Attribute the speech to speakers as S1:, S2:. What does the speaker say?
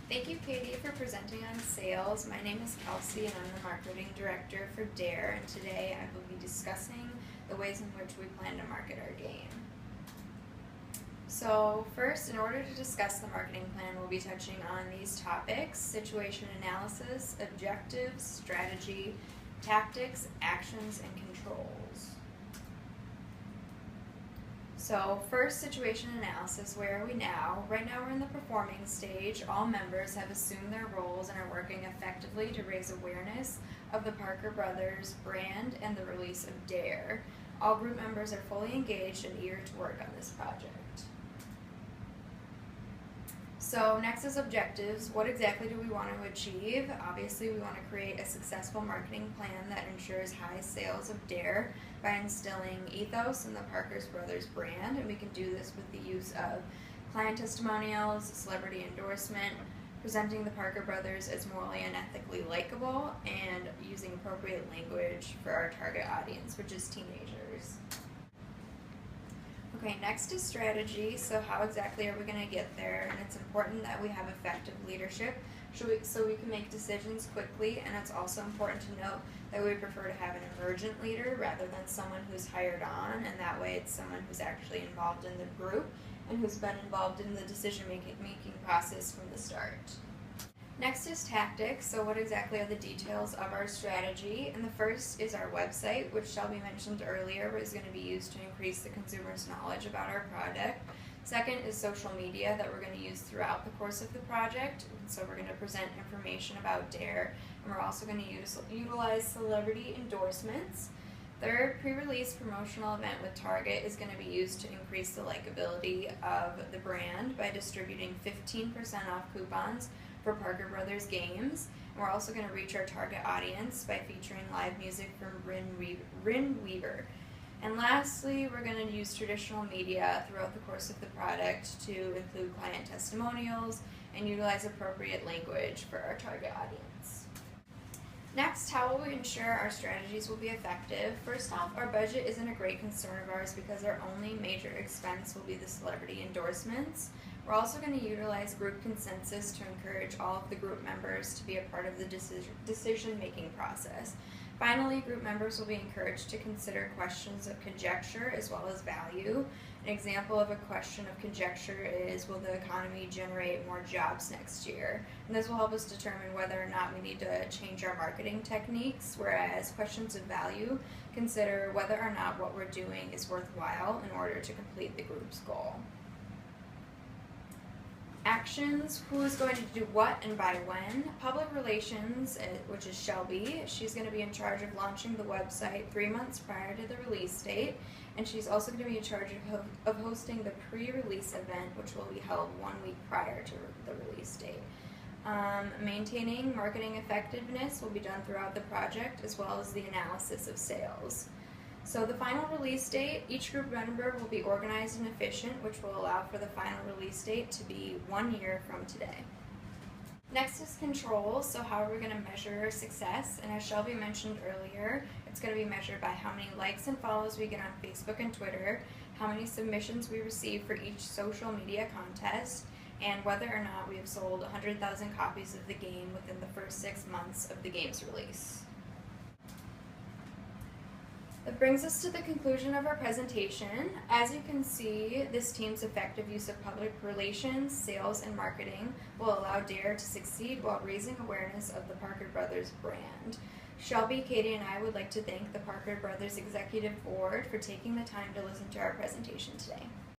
S1: Thank you, Katie, for presenting on sales. My name is Kelsey, and I'm the marketing director for DARE, and today I will be discussing the ways in which we plan to market our game. So first, in order to discuss the marketing plan, we'll be touching on these topics: situation analysis, objectives, strategy, tactics, actions, and controls. So first, situation analysis. Where are we now? Right now we're in the performing stage. All members have assumed their roles and are working effectively to raise awareness of the Parker Brothers brand and the release of DARE. All group members are fully engaged and eager to work on this project. So next is objectives. What exactly do we want to achieve? Obviously, we want to create a successful marketing plan that ensures high sales of DARE by instilling ethos in the Parker Brothers brand, and we can do this with the use of client testimonials, celebrity endorsement, presenting the Parker Brothers as morally and ethically likable, and using appropriate language for our target audience, which is teenagers. Okay, next is strategy. So how exactly are we going to get there? And it's important that we have effective leadership so we can make decisions quickly, and it's also important to note that we prefer to have an emergent leader rather than someone who's hired on, and that way it's someone who's actually involved in the group and who's been involved in the decision-making process from the start. Next is tactics. So what exactly are the details of our strategy? And the first is our website, which Shelby mentioned earlier, is going to be used to increase the consumer's knowledge about our product. Second is social media that we're going to use throughout the course of the project. And so we're going to present information about DARE, and we're also going to utilize celebrity endorsements. Third, pre-release promotional event with Target is going to be used to increase the likability of the brand by distributing 15% off coupons for Parker Brothers games. And we're also going to reach our target audience by featuring live music from Rin Weaver. And lastly, we're going to use traditional media throughout the course of the product to include client testimonials and utilize appropriate language for our target audience. Next, how will we ensure our strategies will be effective? First off, our budget isn't a great concern of ours because our only major expense will be the celebrity endorsements. We're also going to utilize group consensus to encourage all of the group members to be a part of the decision-making process. Finally, group members will be encouraged to consider questions of conjecture as well as value. An example of a question of conjecture is, will the economy generate more jobs next year? And this will help us determine whether or not we need to change our marketing techniques, whereas questions of value consider whether or not what we're doing is worthwhile in order to complete the group's goal. Actions, who is going to do what and by when. Public relations, which is Shelby, she's going to be in charge of launching the website 3 months prior to the release date, and she's also going to be in charge of hosting the pre-release event, which will be held 1 week prior to the release date. Maintaining marketing effectiveness will be done throughout the project, as well as the analysis of sales. So the final release date, each group member will be organized and efficient, which will allow for the final release date to be 1 year from today. Next is controls. So how are we going to measure success? And as Shelby mentioned earlier, it's going to be measured by how many likes and follows we get on Facebook and Twitter, how many submissions we receive for each social media contest, and whether or not we have sold 100,000 copies of the game within the first 6 months of the game's release. That brings us to the conclusion of our presentation. As you can see, this team's effective use of public relations, sales, and marketing will allow DARE to succeed while raising awareness of the Parker Brothers brand. Shelby, Katie, and I would like to thank the Parker Brothers Executive Board for taking the time to listen to our presentation today.